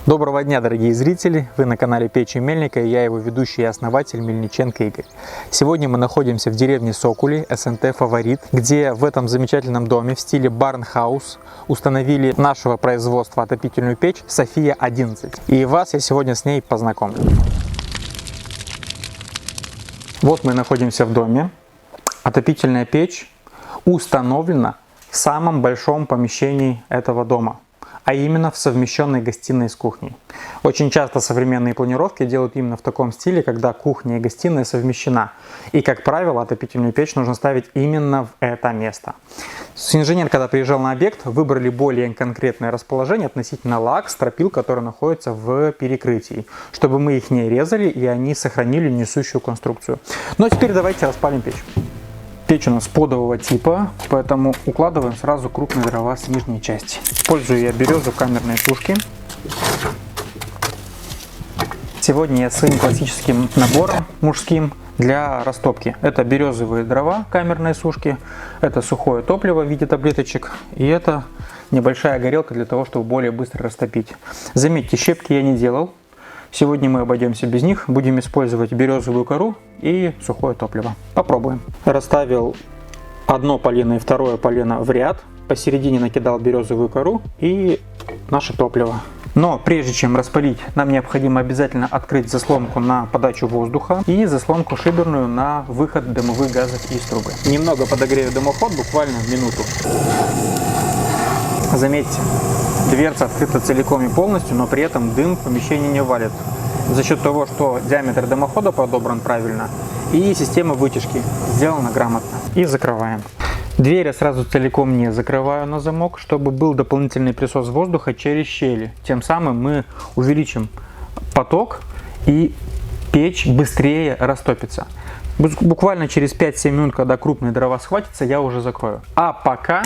Доброго дня, дорогие зрители! Вы на канале Печи Мельника, и я его ведущий и основатель Мельниченко Игорь. Сегодня мы находимся в деревне Сокули, СНТ Фаворит, где в этом замечательном доме в стиле Барнхаус установили нашего производства отопительную печь София 11. И вас я сегодня с ней познакомлю. Вот мы находимся в доме. Отопительная печь установлена в самом большом помещении этого дома, а именно в совмещенной гостиной с кухней. Очень часто современные планировки делают именно в таком стиле, когда кухня и гостиная совмещена. И, как правило, отопительную печь нужно ставить именно в это место. Инженер, когда приезжал на объект, выбрали более конкретное расположение относительно лак, стропил, которые находятся в перекрытии, чтобы мы их не резали и они сохранили несущую конструкцию. Ну а теперь давайте распалим печь. Печь у нас подового типа, поэтому укладываем сразу крупные дрова с нижней части. Использую я березу камерной сушки. Сегодня я своим классическим набором мужским для растопки. Это березовые дрова камерной сушки, это сухое топливо в виде таблеточек и это небольшая горелка для того, чтобы более быстро растопить. Заметьте, щепки я не делал. Сегодня мы обойдемся без них, будем использовать березовую кору и сухое топливо. Попробуем. Расставил одно полено и второе полено в ряд, посередине накидал березовую кору и наше топливо. Но прежде чем распалить, нам необходимо обязательно открыть заслонку на подачу воздуха и заслонку шиберную на выход дымовых газов из трубы. Немного подогрею дымоход, буквально минуту. Заметьте, дверца открыта целиком и полностью, но при этом дым в помещение не валит. За счет того, что диаметр дымохода подобран правильно и система вытяжки сделана грамотно. И закрываем. Дверь я сразу целиком не закрываю на замок, чтобы был дополнительный присос воздуха через щели. Тем самым мы увеличим поток и печь быстрее растопится. Буквально через 5-7 минут, когда крупные дрова схватятся, я уже закрою. А пока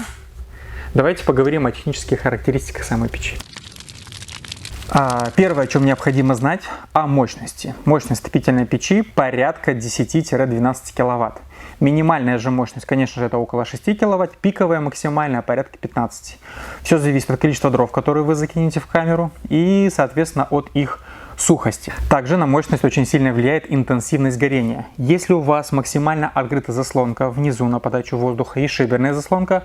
давайте поговорим о технических характеристиках самой печи. Первое, о чем необходимо знать, о мощности. Мощность отопительной печи порядка 10-12 кВт. Минимальная же мощность, конечно же, это около 6 кВт, пиковая максимальная порядка 15. Все зависит от количества дров, которые вы закинете в камеру и, соответственно, от их сухости. Также на мощность очень сильно влияет интенсивность горения. Если у вас максимально открыта заслонка внизу на подачу воздуха и шиберная заслонка,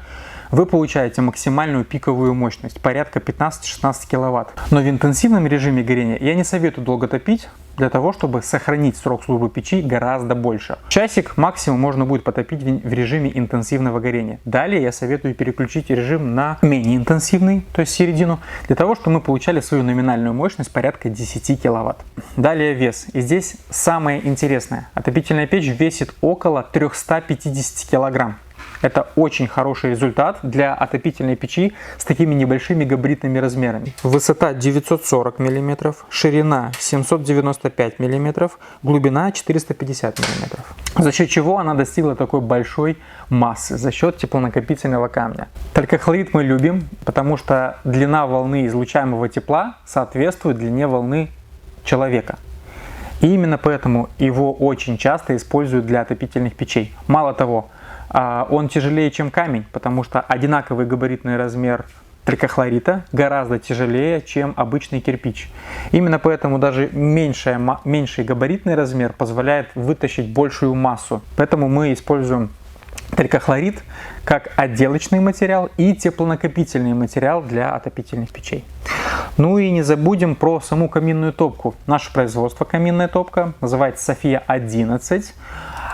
вы получаете максимальную пиковую мощность, порядка 15-16 кВт. Но в интенсивном режиме горения я не советую долго топить, для того, чтобы сохранить срок службы печи гораздо больше. Часик максимум можно будет потопить в режиме интенсивного горения. Далее я советую переключить режим на менее интенсивный, то есть середину, для того, чтобы мы получали свою номинальную мощность порядка 10 кВт. Далее вес. И здесь самое интересное. Отопительная печь весит около 350 кг. Это очень хороший результат для отопительной печи с такими небольшими габаритными размерами. Высота 940 мм, ширина 795 мм, глубина 450 мм. За счет чего она достигла такой большой массы? За счет теплонакопительного камня. Талькохлорид мы любим, потому что длина волны излучаемого тепла соответствует длине волны человека. И именно поэтому его очень часто используют для отопительных печей. Мало того, он тяжелее, чем камень, потому что одинаковый габаритный размер трикохлорита гораздо тяжелее, чем обычный кирпич. Именно поэтому даже меньший габаритный размер позволяет вытащить большую массу. Поэтому мы используем трикохлорид как отделочный материал и теплонакопительный материал для отопительных печей. Ну и не забудем про саму каминную топку. Наше производство каминная топка называется София 11.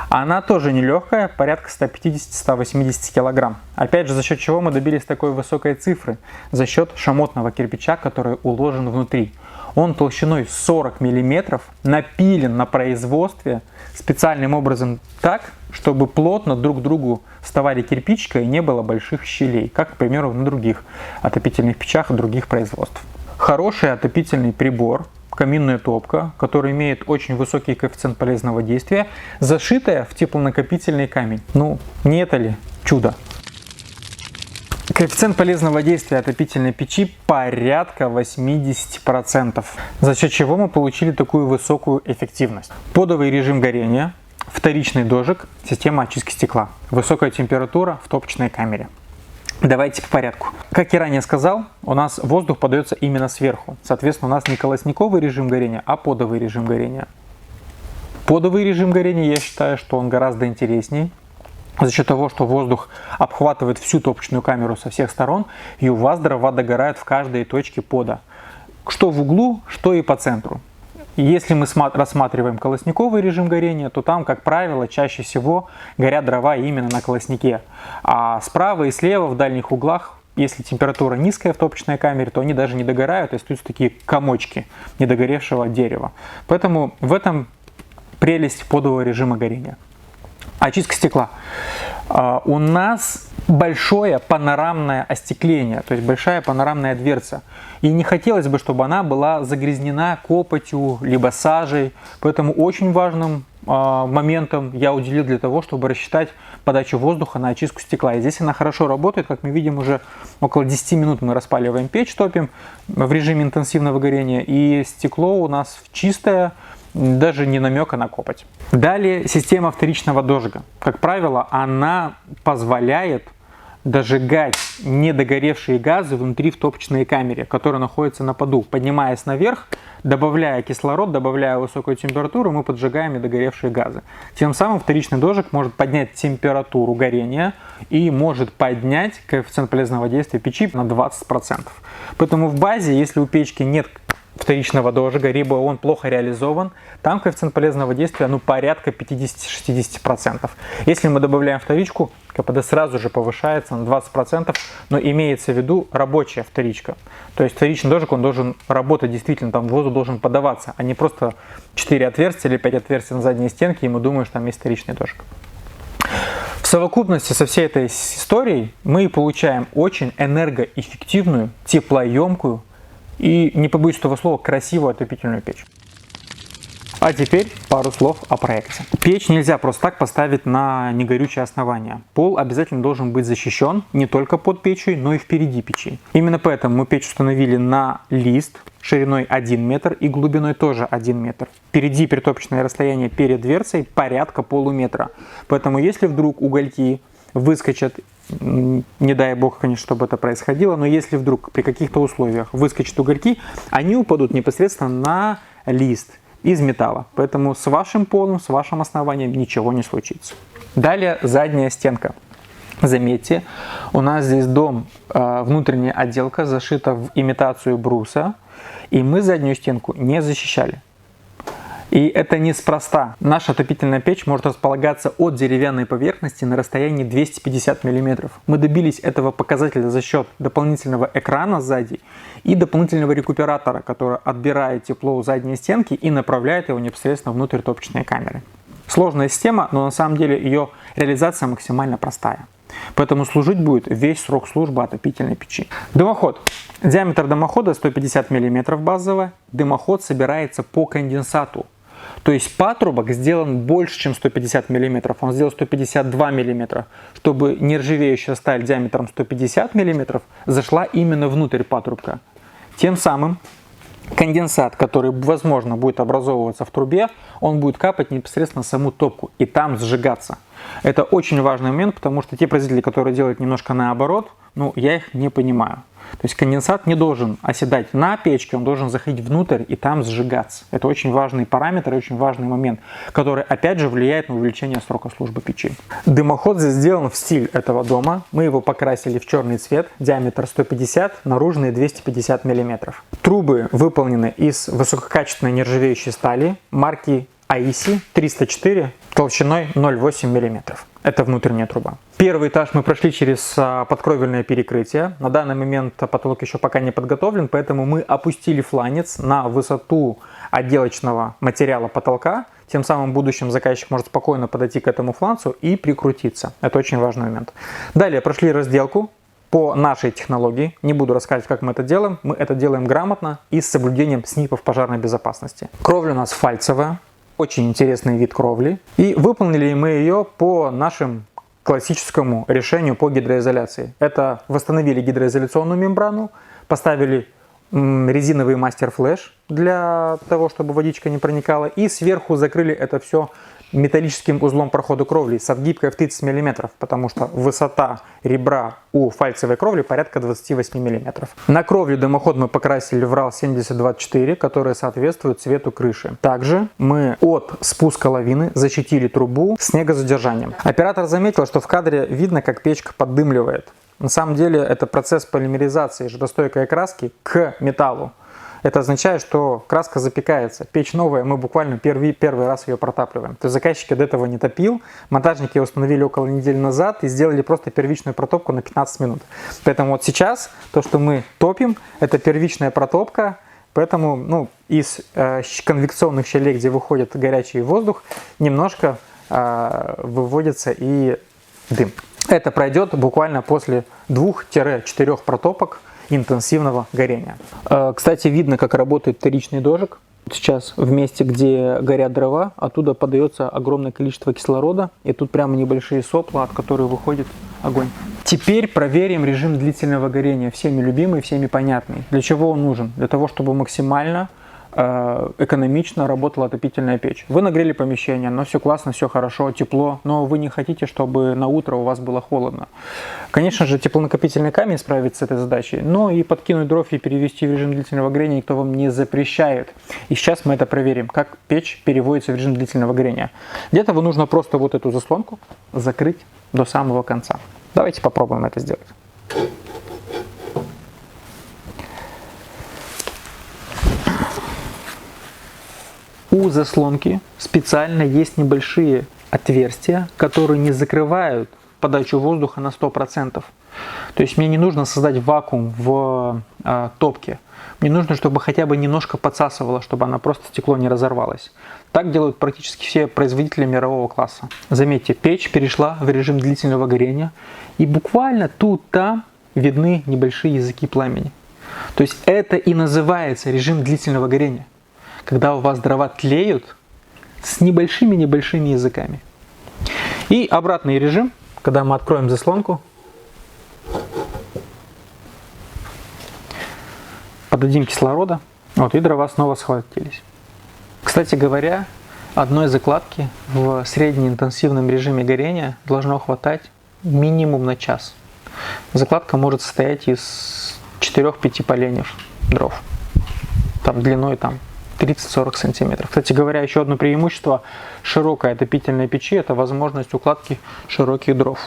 Она тоже нелегкая, порядка 150-180 кг. Опять же, за счет чего мы добились такой высокой цифры? За счет шамотного кирпича, который уложен внутри. Он толщиной 40 мм напилен на производстве специальным образом так, чтобы плотно друг к другу вставали кирпичика и не было больших щелей, как, к примеру, на других отопительных печах и других производств. Хороший отопительный прибор, каминная топка, которая имеет очень высокий коэффициент полезного действия, зашитая в теплонакопительный камень. Ну, не это ли чудо? Коэффициент полезного действия отопительной печи порядка 80%, за счет чего мы получили такую высокую эффективность. Подовый режим горения, вторичный дожиг, система очистки стекла, высокая температура в топочной камере. Давайте по порядку. Как я ранее сказал, у нас воздух подается именно сверху. Соответственно, у нас не колосниковый режим горения, а подовый режим горения. Подовый режим горения, я считаю, что он гораздо интереснее. За счет того, что воздух обхватывает всю топочную камеру со всех сторон, и у вас дрова догорают в каждой точке пода. Что в углу, что и по центру. Если мы рассматриваем колосниковый режим горения, то там, как правило, чаще всего горят дрова именно на колоснике. А справа и слева в дальних углах, если температура низкая в топочной камере, то они даже не догорают, и остаются такие комочки недогоревшего дерева. Поэтому в этом прелесть подового режима горения. Очистка стекла. У нас большое панорамное остекление, то есть большая панорамная дверца. И не хотелось бы, чтобы она была загрязнена копотью, либо сажей. Поэтому очень важным моментом я уделил для того, чтобы рассчитать подачу воздуха на очистку стекла. И здесь она хорошо работает, как мы видим, уже около 10 минут мы распаливаем печь, топим в режиме интенсивного горения. И стекло у нас чистое, даже не намека на копоть. Далее система вторичного дожига. Как правило, она позволяет дожигать недогоревшие газы внутри в топочной камере, которая находится на поду. Поднимаясь наверх, добавляя кислород, добавляя высокую температуру, мы поджигаем недогоревшие газы. Тем самым вторичный дожиг может поднять температуру горения и может поднять коэффициент полезного действия печи на 20%. Поэтому в базе, если у печки нет вторичного дожига, либо он плохо реализован, там коэффициент полезного действия порядка 50-60%. Если мы добавляем вторичку, КПД сразу же повышается на 20%, но имеется в виду рабочая вторичка. То есть вторичный дожиг, он должен работать действительно, там воздух должен подаваться, а не просто 4 отверстия или 5 отверстий на задней стенке, и мы думаем, что там есть вторичный дожиг. В совокупности со всей этой историей мы получаем очень энергоэффективную, теплоемкую и, не побоюсь этого слова, красивую отопительную печь. А теперь пару слов о проекте. Печь нельзя просто так поставить на негорючее основание. Пол обязательно должен быть защищен не только под печью, но и впереди печи. Именно поэтому мы печь установили на лист шириной 1 метр и глубиной тоже 1 метр. Впереди притопочное расстояние перед дверцей порядка полуметра. Поэтому если вдруг угольки выскочат, не дай бог, конечно, чтобы это происходило, но если вдруг при каких-то условиях выскочат угольки, они упадут непосредственно на лист из металла. Поэтому с вашим полом, с вашим основанием ничего не случится. Далее задняя стенка. Заметьте, у нас здесь дом, внутренняя отделка зашита в имитацию бруса, и мы заднюю стенку не защищали. И это неспроста. Наша отопительная печь может располагаться от деревянной поверхности на расстоянии 250 мм. Мы добились этого показателя за счет дополнительного экрана сзади и дополнительного рекуператора, который отбирает тепло у задней стенки и направляет его непосредственно внутрь топочной камеры. Сложная система, но на самом деле ее реализация максимально простая. Поэтому служить будет весь срок службы отопительной печи. Дымоход. Диаметр дымохода 150 мм базово. Дымоход собирается по конденсату. То есть патрубок сделан больше, чем 150 мм. Он сделал 152 мм, чтобы нержавеющая сталь диаметром 150 мм зашла именно внутрь патрубка. Тем самым конденсат, который, возможно, будет образовываться в трубе, он будет капать непосредственно на саму топку и там сжигаться. Это очень важный момент, потому что те производители, которые делают немножко наоборот, я их не понимаю. То есть конденсат не должен оседать на печке, он должен заходить внутрь и там сжигаться. Это очень важный параметр и очень важный момент, который опять же влияет на увеличение срока службы печи. Дымоход здесь сделан в стиль этого дома. Мы его покрасили в черный цвет, диаметр 150, наружные 250 мм. Трубы выполнены из высококачественной нержавеющей стали марки AISI 304 толщиной 0,8 мм. Это внутренняя труба. Первый этаж мы прошли через подкровельное перекрытие. На данный момент потолок еще пока не подготовлен, поэтому мы опустили фланец на высоту отделочного материала потолка. Тем самым в будущем заказчик может спокойно подойти к этому фланцу и прикрутиться. Это очень важный момент. Далее прошли разделку по нашей технологии. Не буду рассказывать, как мы это делаем. Мы это делаем грамотно и с соблюдением СНИПов пожарной безопасности. Кровля у нас фальцевая. Очень интересный вид кровли. И выполнили мы ее по нашему классическому решению по гидроизоляции. Это восстановили гидроизоляционную мембрану, поставили резиновый мастер-флэш для того, чтобы водичка не проникала, и сверху закрыли это все металлическим узлом прохода кровли с отгибкой в 30 мм, потому что высота ребра у фальцевой кровли порядка 28 мм. На кровлю дымоход мы покрасили в RAL 7024, который соответствует цвету крыши. Также мы от спуска лавины защитили трубу снегозадержанием. Оператор заметил, что в кадре видно, как печка поддымливает. На самом деле это процесс полимеризации жиростойкой краски к металлу. Это означает, что краска запекается. Печь новая, мы буквально первый раз ее протапливаем. То есть заказчик до этого не топил. Монтажники ее установили около недели назад и сделали просто первичную протопку на 15 минут. Поэтому вот сейчас то, что мы топим, это первичная протопка. Поэтому из конвекционных щелей, где выходит горячий воздух, немножко выводится и дым. Это пройдет буквально после 2-4 протопок интенсивного горения. Кстати, видно, как работает вторичный дождик. Сейчас в месте, где горят дрова, оттуда подается огромное количество кислорода, и тут прямо небольшие сопла, от которых выходит огонь. Теперь проверим режим длительного горения, всеми любимый, всеми понятный. Для чего он нужен? Для того, чтобы максимально экономично работала отопительная печь. Вы нагрели помещение, но все классно, все хорошо, тепло, но вы не хотите, чтобы на утро у вас было холодно. Конечно же, теплонакопительный камень справится с этой задачей, но и подкинуть дров и перевести в режим длительного горения никто вам не запрещает. И сейчас мы это проверим, как печь переводится в режим длительного горения. Для этого нужно просто вот эту заслонку закрыть до самого конца. Давайте попробуем это сделать. У заслонки специально есть небольшие отверстия, которые не закрывают подачу воздуха на 100%. То есть мне не нужно создать вакуум в топке. Мне нужно, чтобы хотя бы немножко подсасывало, чтобы она просто стекло не разорвалось. Так делают практически все производители мирового класса. Заметьте, печь перешла в режим длительного горения, и буквально тут-там видны небольшие языки пламени. То есть это и называется режим длительного горения. Когда у вас дрова тлеют с небольшими языками. И обратный режим, когда мы откроем заслонку, подадим кислорода, и дрова снова схватились. Кстати говоря, одной закладки в среднеинтенсивном режиме горения должно хватать минимум на час. Закладка может состоять из 4-5 поленьев дров, длиной 30-40 сантиметров. Кстати говоря, еще одно преимущество широкой отопительной печи – это возможность укладки широких дров.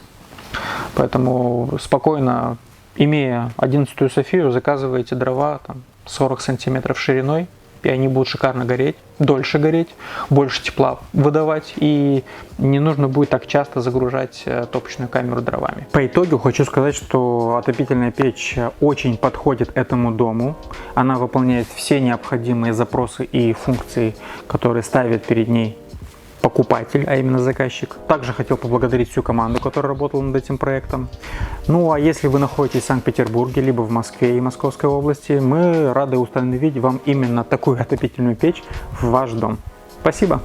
Поэтому спокойно, имея 11-ю Софию, заказываете дрова 40 сантиметров шириной, и они будут шикарно гореть, дольше гореть, больше тепла выдавать, и не нужно будет так часто загружать топочную камеру дровами. По итогу хочу сказать, что отопительная печь очень подходит этому дому. Она выполняет все необходимые запросы и функции, которые ставит перед ней покупатель, а именно заказчик. Также хотел поблагодарить всю команду, которая работала над этим проектом. Ну а если вы находитесь в Санкт-Петербурге, либо в Москве и Московской области, мы рады установить вам именно такую отопительную печь в ваш дом. Спасибо!